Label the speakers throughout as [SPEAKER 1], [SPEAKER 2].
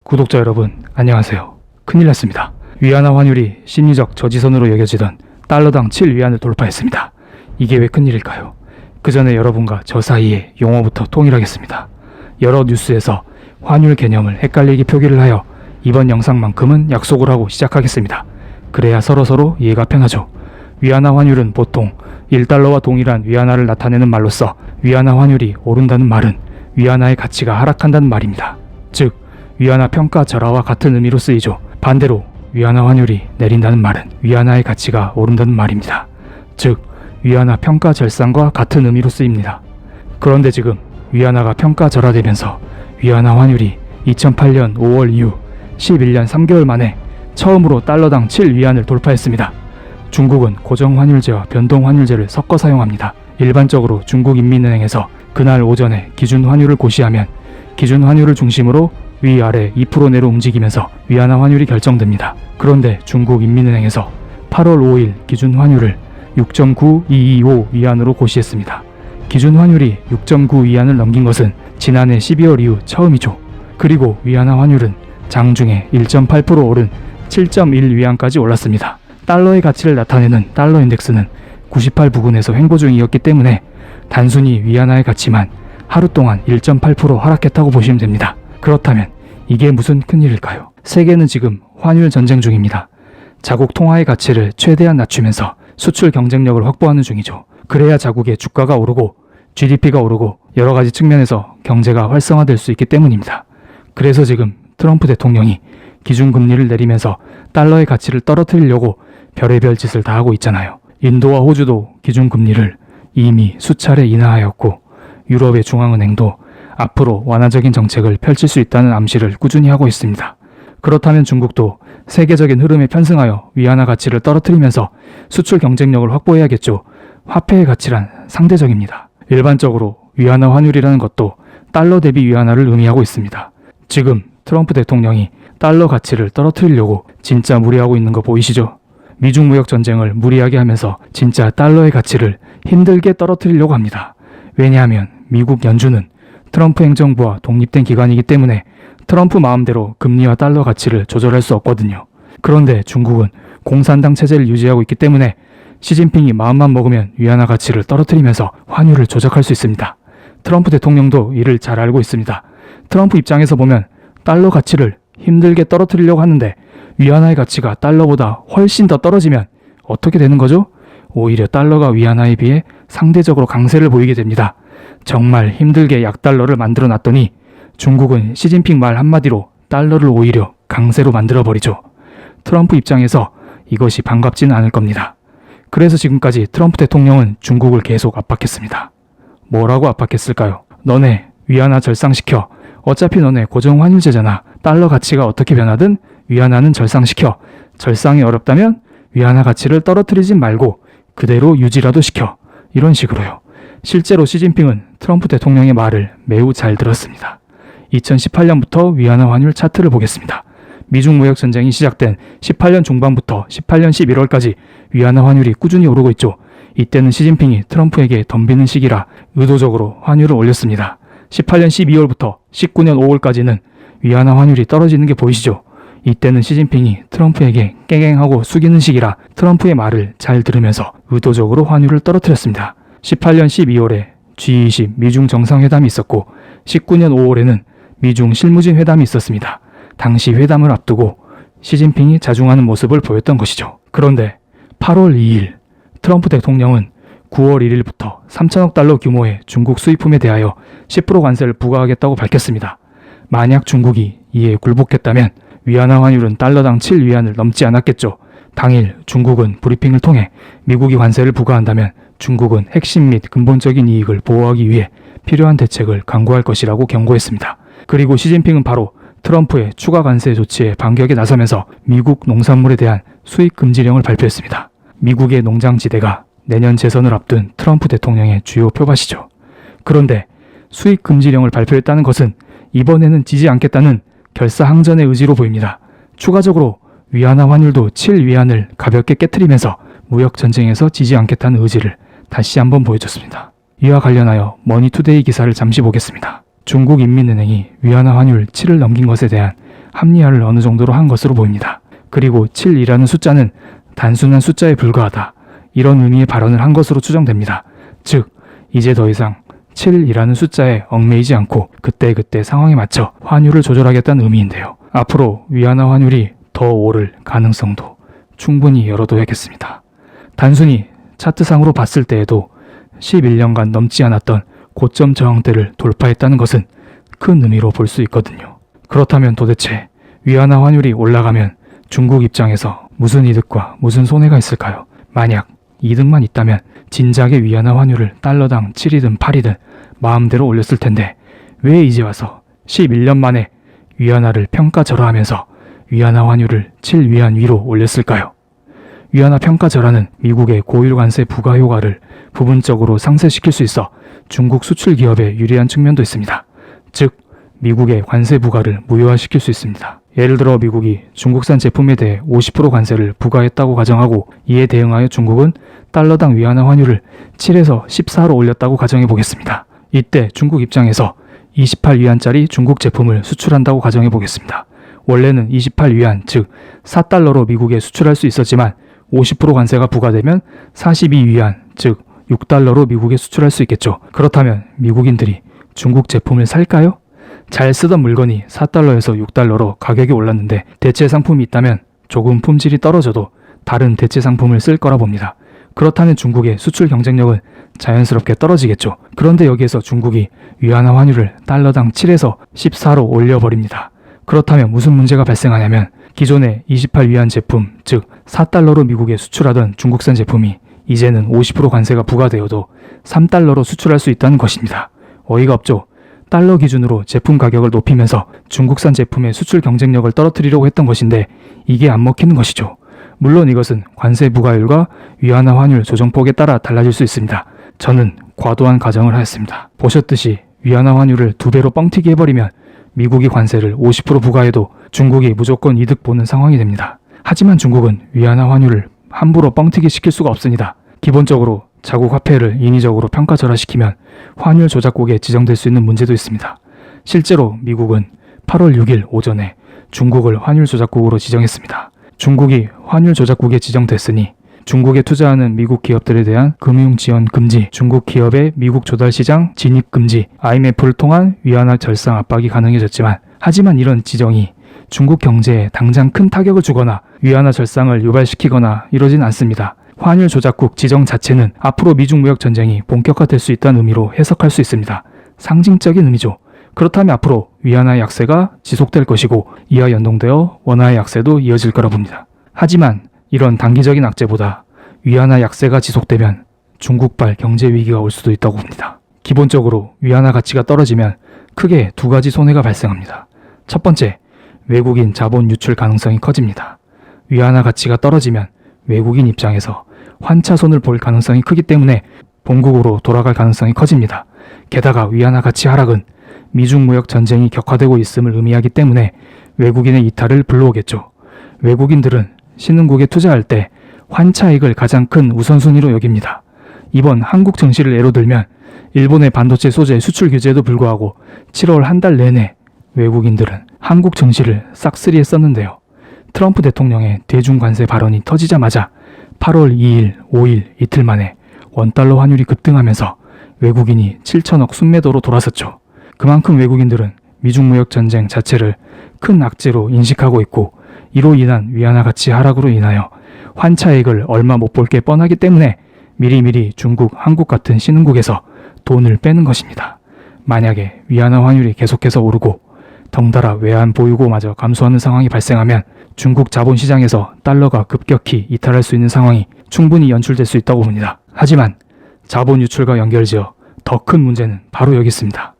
[SPEAKER 1] 구독자 여러분, 안녕하세요. 큰일 났습니다. 위안화 환율이 심리적 저지선으로 여겨지던 달러당 7위안을 돌파했습니다. 이게 왜 큰일일까요? 그 전에 여러분과 저 사이에 용어부터 통일하겠습니다. 여러 뉴스에서 환율 개념을 헷갈리게 표기를 하여 이번 영상만큼은 약속을 하고 시작하겠습니다. 그래야 서로 이해가 편하죠. 위안화 환율은 보통 1달러와 동일한 위안화를 나타내는 말로써 위안화 환율이 오른다는 말은 위안화의 가치가 하락한다는 말입니다. 즉, 위안화 평가 절하와 같은 의미로 쓰이죠. 반대로 위안화 환율이 내린다는 말은 위안화의 가치가 오른다는 말입니다. 즉, 위안화 평가 절상과 같은 의미로 쓰입니다. 그런데 지금 위안화가 평가 절하되면서 위안화 환율이 2008년 5월 이후 11년 3개월 만에 처음으로 달러당 7위안을 돌파했습니다. 중국은 고정환율제와 변동환율제를 섞어 사용합니다. 일반적으로 중국인민은행에서 그날 오전에 기준환율을 고시하면 기준환율을 중심으로 위아래 2% 내로 움직이면서 위안화 환율이 결정됩니다. 그런데 중국인민은행에서 8월 5일 기준환율을 6.9225 위안으로 고시했습니다. 기준환율이 6.9 위안을 넘긴 것은 지난해 12월 이후 처음이죠. 그리고 위안화 환율은 장중에 1.8% 오른 7.1 위안까지 올랐습니다. 달러의 가치를 나타내는 달러 인덱스는 98 부근에서 횡보 중이었기 때문에 단순히 위안화의 가치만 하루 동안 1.8% 하락했다고 보시면 됩니다. 그렇다면 이게 무슨 큰일일까요? 세계는 지금 환율 전쟁 중입니다. 자국 통화의 가치를 최대한 낮추면서 수출 경쟁력을 확보하는 중이죠. 그래야 자국의 주가가 오르고 GDP가 오르고 여러 가지 측면에서 경제가 활성화될 수 있기 때문입니다. 그래서 지금 트럼프 대통령이 기준금리를 내리면서 달러의 가치를 떨어뜨리려고 별의별 짓을 다 하고 있잖아요. 인도와 호주도 기준금리를 이미 수차례 인하하였고 유럽의 중앙은행도 앞으로 완화적인 정책을 펼칠 수 있다는 암시를 꾸준히 하고 있습니다. 그렇다면 중국도 세계적인 흐름에 편승하여 위안화 가치를 떨어뜨리면서 수출 경쟁력을 확보해야겠죠. 화폐의 가치란 상대적입니다. 일반적으로 위안화 환율이라는 것도 달러 대비 위안화를 의미하고 있습니다. 지금 트럼프 대통령이 달러 가치를 떨어뜨리려고 진짜 무리하고 있는 거 보이시죠? 미중 무역 전쟁을 무리하게 하면서 진짜 달러의 가치를 힘들게 떨어뜨리려고 합니다. 왜냐하면 미국 연준은 트럼프 행정부와 독립된 기관이기 때문에 트럼프 마음대로 금리와 달러 가치를 조절할 수 없거든요. 그런데 중국은 공산당 체제를 유지하고 있기 때문에 시진핑이 마음만 먹으면 위안화 가치를 떨어뜨리면서 환율을 조작할 수 있습니다. 트럼프 대통령도 이를 잘 알고 있습니다. 트럼프 입장에서 보면 달러 가치를 힘들게 떨어뜨리려고 하는데 위안화의 가치가 달러보다 훨씬 더 떨어지면 어떻게 되는 거죠? 오히려 달러가 위안화에 비해 상대적으로 강세를 보이게 됩니다. 정말 힘들게 약달러를 만들어 놨더니 중국은 시진핑 말 한마디로 달러를 오히려 강세로 만들어버리죠. 트럼프 입장에서 이것이 반갑지는 않을 겁니다. 그래서 지금까지 트럼프 대통령은 중국을 계속 압박했습니다. 뭐라고 압박했을까요? 너네 위안화 절상시켜. 어차피 너네 고정환율제잖아. 달러 가치가 어떻게 변하든 위안화는 절상시켜. 절상이 어렵다면 위안화 가치를 떨어뜨리진 말고 그대로 유지라도 시켜. 이런 식으로요. 실제로 시진핑은 트럼프 대통령의 말을 매우 잘 들었습니다. 2018년부터 위안화 환율 차트를 보겠습니다. 미중 무역 전쟁이 시작된 18년 중반부터 18년 11월까지 위안화 환율이 꾸준히 오르고 있죠. 이때는 시진핑이 트럼프에게 덤비는 시기라 의도적으로 환율을 올렸습니다. 18년 12월부터 19년 5월까지는 위안화 환율이 떨어지는 게 보이시죠? 이때는 시진핑이 트럼프에게 깽깽하고 숙이는 시기라 트럼프의 말을 잘 들으면서 의도적으로 환율을 떨어뜨렸습니다. 18년 12월에 G20 미중 정상회담이 있었고 19년 5월에는 미중 실무진 회담이 있었습니다. 당시 회담을 앞두고 시진핑이 자중하는 모습을 보였던 것이죠. 그런데 8월 2일 트럼프 대통령은 9월 1일부터 3천억 달러 규모의 중국 수입품에 대하여 10% 관세를 부과하겠다고 밝혔습니다. 만약 중국이 이에 굴복했다면 위안화 환율은 달러당 7위안을 넘지 않았겠죠. 당일 중국은 브리핑을 통해 미국이 관세를 부과한다면 중국은 핵심 및 근본적인 이익을 보호하기 위해 필요한 대책을 강구할 것이라고 경고했습니다. 그리고 시진핑은 바로 트럼프의 추가 관세 조치에 반격에 나서면서 미국 농산물에 대한 수입 금지령을 발표했습니다. 미국의 농장지대가 내년 재선을 앞둔 트럼프 대통령의 주요 표밭이죠. 그런데 수입 금지령을 발표했다는 것은 이번에는 지지 않겠다는 결사항전의 의지로 보입니다. 추가적으로 위안화 환율도 7위안을 가볍게 깨트리면서 무역 전쟁에서 지지 않겠다는 의지를 다시 한번 보여줬습니다. 이와 관련하여 머니투데이 기사를 잠시 보겠습니다. 중국인민은행이 위안화 환율 7을 넘긴 것에 대한 합리화를 어느 정도로 한 것으로 보입니다. 그리고 7이라는 숫자는 단순한 숫자에 불과하다. 이런 의미의 발언을 한 것으로 추정됩니다. 즉, 이제 더 이상 7이라는 숫자에 얽매이지 않고 그때그때 상황에 맞춰 환율을 조절하겠다는 의미인데요. 앞으로 위안화 환율이 더 오를 가능성도 충분히 열어둬야겠습니다. 단순히 차트상으로 봤을 때에도 11년간 넘지 않았던 고점 저항대를 돌파했다는 것은 큰 의미로 볼 수 있거든요. 그렇다면 도대체 위안화 환율이 올라가면 중국 입장에서 무슨 이득과 무슨 손해가 있을까요? 만약 이득만 있다면 진작에 위안화 환율을 달러당 7이든 8이든 마음대로 올렸을 텐데 왜 이제 와서 11년 만에 위안화를 평가절하하면서 위안화 환율을 7위안 위로 올렸을까요? 위안화 평가절하는 미국의 고율 관세 부과 효과를 부분적으로 상쇄시킬 수 있어 중국 수출 기업에 유리한 측면도 있습니다. 즉, 미국의 관세 부과를 무효화시킬 수 있습니다. 예를 들어 미국이 중국산 제품에 대해 50% 관세를 부과했다고 가정하고 이에 대응하여 중국은 달러당 위안화 환율을 7에서 14로 올렸다고 가정해 보겠습니다. 이때 중국 입장에서 28위안짜리 중국 제품을 수출한다고 가정해 보겠습니다. 원래는 28위안, 즉 4달러로 미국에 수출할 수 있었지만 50% 관세가 부과되면 42위안, 즉 6달러로 미국에 수출할 수 있겠죠. 그렇다면 미국인들이 중국 제품을 살까요? 잘 쓰던 물건이 4달러에서 6달러로 가격이 올랐는데 대체 상품이 있다면 조금 품질이 떨어져도 다른 대체 상품을 쓸 거라 봅니다. 그렇다면 중국의 수출 경쟁력은 자연스럽게 떨어지겠죠. 그런데 여기에서 중국이 위안화 환율을 달러당 7에서 14로 올려버립니다. 그렇다면 무슨 문제가 발생하냐면 기존의 28위안 제품, 즉 4달러로 미국에 수출하던 중국산 제품이 이제는 50% 관세가 부과되어도 3달러로 수출할 수 있다는 것입니다. 어이가 없죠. 달러 기준으로 제품 가격을 높이면서 중국산 제품의 수출 경쟁력을 떨어뜨리려고 했던 것인데 이게 안 먹히는 것이죠. 물론 이것은 관세 부과율과 위안화 환율 조정폭에 따라 달라질 수 있습니다. 저는 과도한 가정을 하였습니다. 보셨듯이 위안화 환율을 2배로 뻥튀기 해버리면 미국이 관세를 50% 부과해도 중국이 무조건 이득 보는 상황이 됩니다. 하지만 중국은 위안화 환율을 함부로 뻥튀기 시킬 수가 없습니다. 기본적으로 자국 화폐를 인위적으로 평가절하시키면 환율 조작국에 지정될 수 있는 문제도 있습니다. 실제로 미국은 8월 6일 오전에 중국을 환율 조작국으로 지정했습니다. 중국이 환율 조작국에 지정됐으니 중국에 투자하는 미국 기업들에 대한 금융 지원 금지, 중국 기업의 미국 조달 시장 진입 금지, IMF를 통한 위안화 절상 압박이 가능해졌지만 하지만 이런 지정이 중국 경제에 당장 큰 타격을 주거나 위안화 절상을 유발시키거나 이러진 않습니다. 환율 조작국 지정 자체는 앞으로 미중 무역 전쟁이 본격화될 수 있다는 의미로 해석할 수 있습니다. 상징적인 의미죠. 그렇다면 앞으로 위안화 약세가 지속될 것이고 이와 연동되어 원화의 약세도 이어질 거라 봅니다. 하지만 이런 단기적인 악재보다 위안화 약세가 지속되면 중국발 경제 위기가 올 수도 있다고 봅니다. 기본적으로 위안화 가치가 떨어지면 크게 2가지 손해가 발생합니다. 첫 번째, 외국인 자본 유출 가능성이 커집니다. 위안화 가치가 떨어지면 외국인 입장에서 환차손을 볼 가능성이 크기 때문에 본국으로 돌아갈 가능성이 커집니다. 게다가 위안화 가치 하락은 미중 무역 전쟁이 격화되고 있음을 의미하기 때문에 외국인의 이탈을 불러오겠죠. 외국인들은 신흥국에 투자할 때 환차익을 가장 큰 우선순위로 여깁니다. 이번 한국 증시를 예로 들면 일본의 반도체 소재 수출 규제에도 불구하고 7월 한 달 내내 외국인들은 한국 증시를 싹쓸이 했었는데요. 트럼프 대통령의 대중관세 발언이 터지자마자 8월 2일, 5일 이틀 만에 원달러 환율이 급등하면서 외국인이 7천억 순매도로 돌아섰죠. 그만큼 외국인들은 미중무역 전쟁 자체를 큰 악재로 인식하고 있고 이로 인한 위안화 가치 하락으로 인하여 환차익을 얼마 못 볼 게 뻔하기 때문에 미리미리 중국, 한국 같은 신흥국에서 돈을 빼는 것입니다. 만약에 위안화 환율이 계속해서 오르고 덩달아 외환 보유고마저 감소하는 상황이 발생하면 중국 자본시장에서 달러가 급격히 이탈할 수 있는 상황이 충분히 연출될 수 있다고 봅니다. 하지만 자본 유출과 연결지어 더 큰 문제는 바로 여기 있습니다.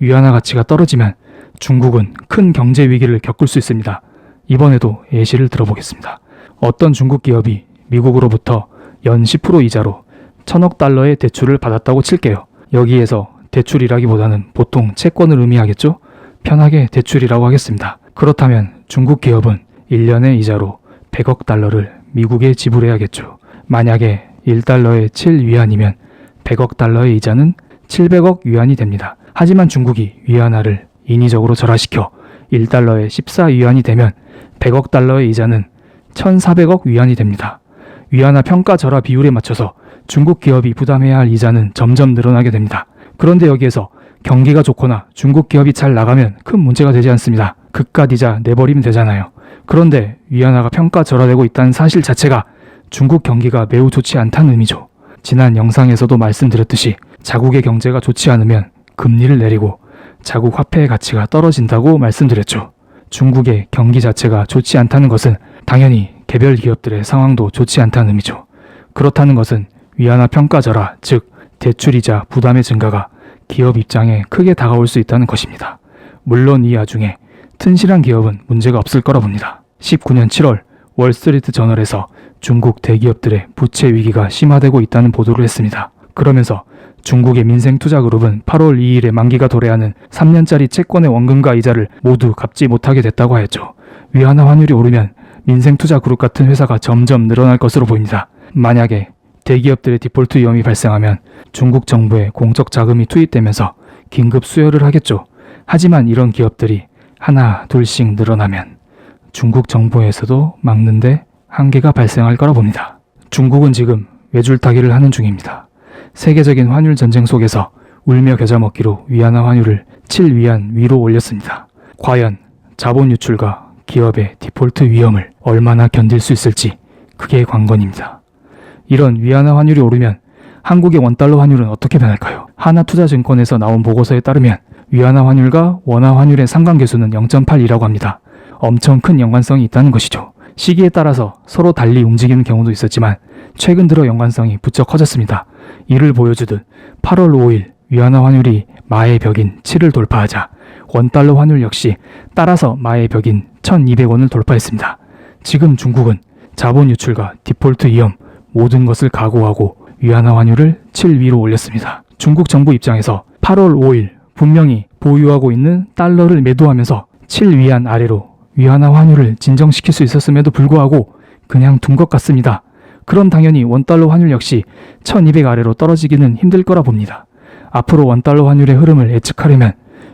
[SPEAKER 1] 위안화 가치가 떨어지면 중국은 큰 경제 위기를 겪을 수 있습니다. 이번에도 예시를 들어보겠습니다. 어떤 중국 기업이 미국으로부터 연 10% 이자로 1,000억 달러의 대출을 받았다고 칠게요. 여기에서 대출이라기보다는 보통 채권을 의미하겠죠? 편하게 대출이라고 하겠습니다. 그렇다면 중국 기업은 1년의 이자로 100억 달러를 미국에 지불해야겠죠. 만약에 1달러에 7위안이면 100억 달러의 이자는 700억 위안이 됩니다. 하지만 중국이 위안화를 인위적으로 절하시켜 1달러에 14위안이 되면 100억 달러의 이자는 1,400억 위안이 됩니다. 위안화 평가 절하 비율에 맞춰서 중국 기업이 부담해야 할 이자는 점점 늘어나게 됩니다. 그런데 여기에서 경기가 좋거나 중국 기업이 잘 나가면 큰 문제가 되지 않습니다. 그깟 이자 내버리면 되잖아요. 그런데 위안화가 평가 절하되고 있다는 사실 자체가 중국 경기가 매우 좋지 않다는 의미죠. 지난 영상에서도 말씀드렸듯이 자국의 경제가 좋지 않으면 금리를 내리고 자국 화폐의 가치가 떨어진다고 말씀드렸죠. 중국의 경기 자체가 좋지 않다는 것은 당연히 개별 기업들의 상황도 좋지 않다는 의미죠. 그렇다는 것은 위안화 평가 절하, 즉 대출이자 부담의 증가가 기업 입장에 크게 다가올 수 있다는 것입니다. 물론 이 와중에 튼실한 기업은 문제가 없을 거라 봅니다. 19년 7월 월스트리트 저널에서 중국 대기업들의 부채 위기가 심화되고 있다는 보도를 했습니다. 그러면서 중국의 민생투자그룹은 8월 2일에 만기가 도래하는 3년짜리 채권의 원금과 이자를 모두 갚지 못하게 됐다고 하였죠. 위안화 환율이 오르면 민생투자그룹 같은 회사가 점점 늘어날 것으로 보입니다. 만약에 대기업들의 디폴트 위험이 발생하면 중국 정부에 공적 자금이 투입되면서 긴급 수혈을 하겠죠. 하지만 이런 기업들이 하나 둘씩 늘어나면 중국 정부에서도 막는데 한계가 발생할 거라 봅니다. 중국은 지금 외줄타기를 하는 중입니다. 세계적인 환율 전쟁 속에서 울며 겨자 먹기로 위안화 환율을 7위안 위로 올렸습니다. 과연 자본 유출과 기업의 디폴트 위험을 얼마나 견딜 수 있을지 그게 관건입니다. 이런 위안화 환율이 오르면 한국의 원달러 환율은 어떻게 변할까요? 하나투자증권에서 나온 보고서에 따르면 위안화 환율과 원화 환율의 상관계수는 0.82라고 합니다. 엄청 큰 연관성이 있다는 것이죠. 시기에 따라서 서로 달리 움직이는 경우도 있었지만 최근 들어 연관성이 부쩍 커졌습니다. 이를 보여주듯 8월 5일 위안화 환율이 마의 벽인 7을 돌파하자 원달러 환율 역시 따라서 마의 벽인 1,200원을 돌파했습니다. 지금 중국은 자본 유출과 디폴트 위험 모든 것을 각오하고 위안화 환율을 7 위로 올렸습니다. 중국 정부 입장에서 8월 5일 분명히 보유하고 있는 달러를 매도하면서 7위안 아래로 위안화 환율을 진정시킬 수 있었음에도 불구하고 그냥 둔 것 같습니다. 그럼 당연히 원달러 환율 역시 1200 아래로 떨어지기는 힘들 거라 봅니다. 앞으로 원달러 환율의 흐름을 예측하려면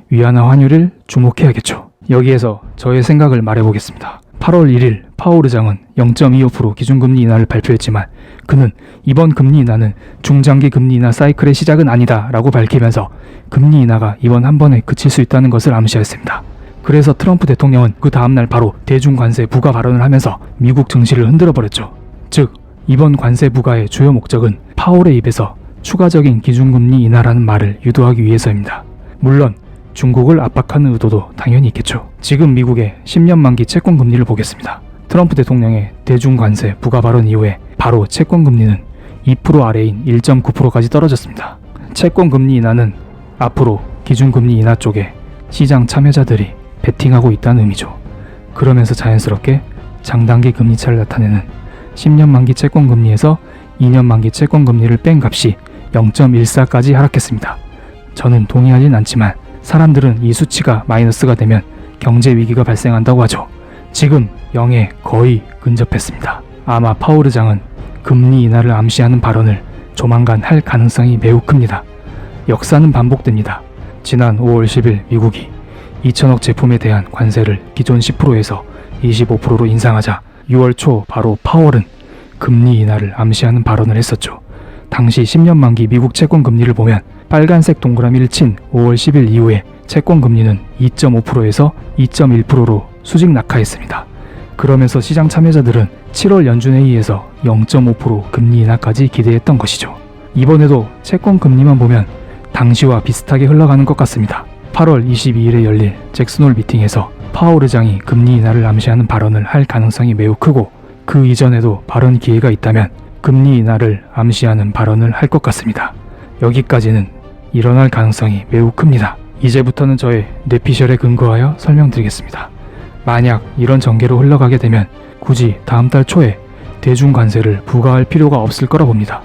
[SPEAKER 1] 위안화 환율을 주목해야겠죠. 여기에서 저의 생각을 말해보겠습니다. 8월 1일 파월 의장은 0.25% 기준금리 인하를 발표했지만 그는 이번 금리 인하는 중장기 금리 인하 사이클의 시작은 아니다 라고 밝히면서 금리 인하가 이번 한 번에 그칠 수 있다는 것을 암시했습니다. 그래서 트럼프 대통령은 그 다음날 바로 대중 관세 부과 발언을 하면서 미국 증시를 흔들어버렸죠. 즉 이번 관세 부과의 주요 목적은 파월의 입에서 추가적인 기준금리 인하라는 말을 유도하기 위해서입니다. 물론 중국을 압박하는 의도도 당연히 있겠죠. 지금 미국의 10년 만기 채권 금리를 보겠습니다. 트럼프 대통령의 대중 관세 부과 발언 이후에 바로 채권 금리는 2% 아래인 1.9%까지 떨어졌습니다. 채권 금리 인하는 앞으로 기준금리 인하 쪽에 시장 참여자들이 베팅하고 있다는 의미죠. 그러면서 자연스럽게 장단기 금리차를 나타내는 10년 만기 채권 금리에서 2년 만기 채권 금리를 뺀 값이 0.14까지 하락했습니다. 저는 동의하진 않지만 사람들은 이 수치가 마이너스가 되면 경제 위기가 발생한다고 하죠. 지금 0에 거의 근접했습니다. 아마 파월 의장은 금리 인하를 암시하는 발언을 조만간 할 가능성이 매우 큽니다. 역사는 반복됩니다. 지난 5월 10일 미국이 2천억 제품에 대한 관세를 기존 10%에서 25%로 인상하자 6월 초 바로 파월은 금리 인하를 암시하는 발언을 했었죠. 당시 10년 만기 미국 채권 금리를 보면 빨간색 동그라미를 친 5월 10일 이후에 채권 금리는 2.5%에서 2.1%로 수직 낙하했습니다. 그러면서 시장 참여자들은 7월 연준회의에서 0.5% 금리 인하까지 기대했던 것이죠. 이번에도 채권 금리만 보면 당시와 비슷하게 흘러가는 것 같습니다. 8월 22일에 열릴 잭슨홀 미팅에서 파월 의장이 금리 인하를 암시하는 발언을 할 가능성이 매우 크고 그 이전에도 발언 기회가 있다면 금리 인하를 암시하는 발언을 할 것 같습니다. 여기까지는 일어날 가능성이 매우 큽니다. 이제부터는 저의 뇌피셜에 근거하여 설명드리겠습니다. 만약 이런 전개로 흘러가게 되면 굳이 다음 달 초에 대중 관세를 부과할 필요가 없을 거라 봅니다.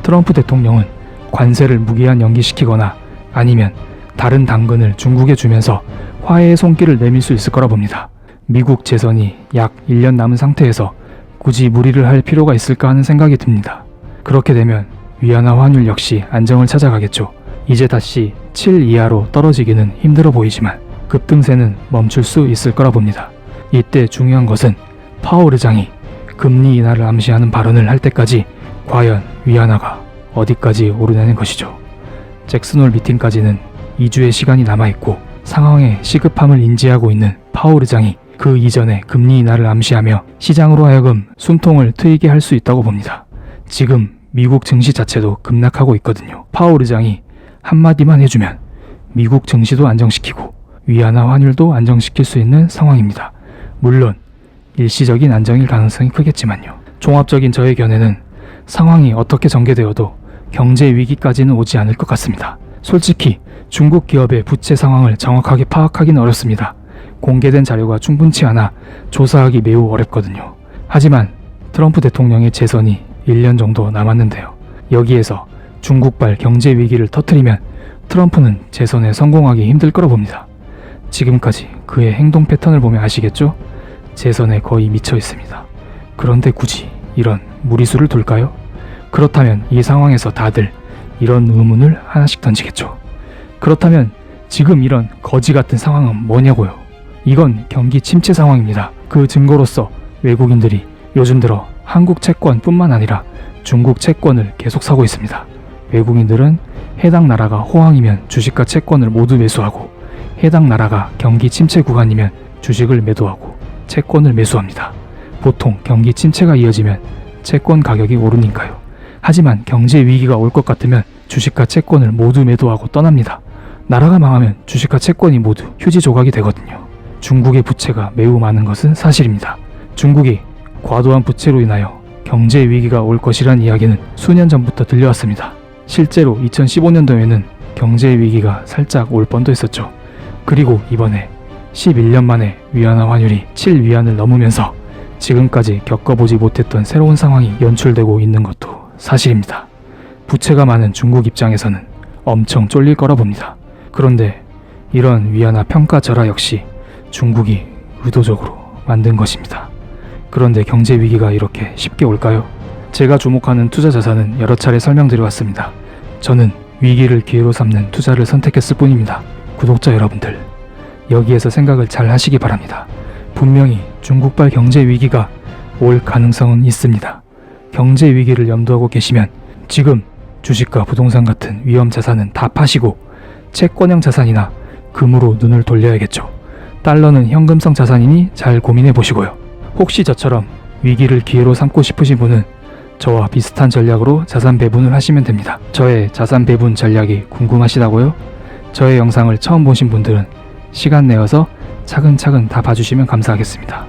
[SPEAKER 1] 트럼프 대통령은 관세를 무기한 연기시키거나 아니면 다른 당근을 중국에 주면서 화해의 손길을 내밀 수 있을 거라 봅니다. 미국 재선이 약 1년 남은 상태에서 굳이 무리를 할 필요가 있을까 하는 생각이 듭니다. 그렇게 되면 위안화 환율 역시 안정을 찾아가겠죠. 이제 다시 7 이하로 떨어지기는 힘들어 보이지만 급등세는 멈출 수 있을 거라 봅니다. 이때 중요한 것은 파월 의장이 금리 인하를 암시하는 발언을 할 때까지 과연 위안화가 어디까지 오르냐는 것이죠. 잭슨홀 미팅까지는 2주의 시간이 남아있고 상황의 시급함을 인지하고 있는 파월 의장이 그 이전에 금리 인하를 암시하며 시장으로 하여금 숨통을 트이게 할 수 있다고 봅니다. 지금 미국 증시 자체도 급락하고 있거든요. 파월 의장이 한마디만 해주면 미국 증시도 안정시키고 위안화 환율도 안정시킬 수 있는 상황입니다. 물론 일시적인 안정일 가능성이 크겠지만요. 종합적인 저의 견해는 상황이 어떻게 전개되어도 경제 위기까지는 오지 않을 것 같습니다. 솔직히 중국 기업의 부채 상황을 정확하게 파악하기는 어렵습니다. 공개된 자료가 충분치 않아 조사하기 매우 어렵거든요. 하지만 트럼프 대통령의 재선이 1년 정도 남았는데요. 여기에서 중국발 경제 위기를 터뜨리면 트럼프는 재선에 성공하기 힘들 거라 봅니다. 지금까지 그의 행동 패턴을 보면 아시겠죠? 재선에 거의 미쳐 있습니다. 그런데 굳이 이런 무리수를 둘까요? 그렇다면 이 상황에서 다들 이런 의문을 하나씩 던지겠죠. 그렇다면 지금 이런 거지 같은 상황은 뭐냐고요? 이건 경기 침체 상황입니다. 그 증거로서 외국인들이 요즘 들어 한국 채권뿐만 아니라 중국 채권을 계속 사고 있습니다. 외국인들은 해당 나라가 호황이면 주식과 채권을 모두 매수하고 해당 나라가 경기 침체 구간이면 주식을 매도하고 채권을 매수합니다. 보통 경기 침체가 이어지면 채권 가격이 오르니까요. 하지만 경제 위기가 올 것 같으면 주식과 채권을 모두 매도하고 떠납니다. 나라가 망하면 주식과 채권이 모두 휴지 조각이 되거든요. 중국의 부채가 매우 많은 것은 사실입니다. 중국이 과도한 부채로 인하여 경제 위기가 올 것이란 이야기는 수년 전부터 들려왔습니다. 실제로 2015년도에는 경제 위기가 살짝 올 뻔도 했었죠. 그리고 이번에 11년 만에 위안화 환율이 7위안을 넘으면서 지금까지 겪어보지 못했던 새로운 상황이 연출되고 있는 것도 사실입니다. 부채가 많은 중국 입장에서는 엄청 쫄릴 거라 봅니다. 그런데 이런 위안화 평가 절하 역시 중국이 의도적으로 만든 것입니다. 그런데 경제 위기가 이렇게 쉽게 올까요? 제가 주목하는 투자 자산은 여러 차례 설명드려왔습니다. 저는 위기를 기회로 삼는 투자를 선택했을 뿐입니다. 구독자 여러분들, 여기에서 생각을 잘 하시기 바랍니다. 분명히 중국발 경제 위기가 올 가능성은 있습니다. 경제 위기를 염두하고 계시면 지금 주식과 부동산 같은 위험 자산은 다 파시고 채권형 자산이나 금으로 눈을 돌려야겠죠. 달러는 현금성 자산이니 잘 고민해 보시고요. 혹시 저처럼 위기를 기회로 삼고 싶으신 분은 저와 비슷한 전략으로 자산 배분을 하시면 됩니다. 저의 자산 배분 전략이 궁금하시다고요? 저의 영상을 처음 보신 분들은 시간 내어서 차근차근 다 봐주시면 감사하겠습니다.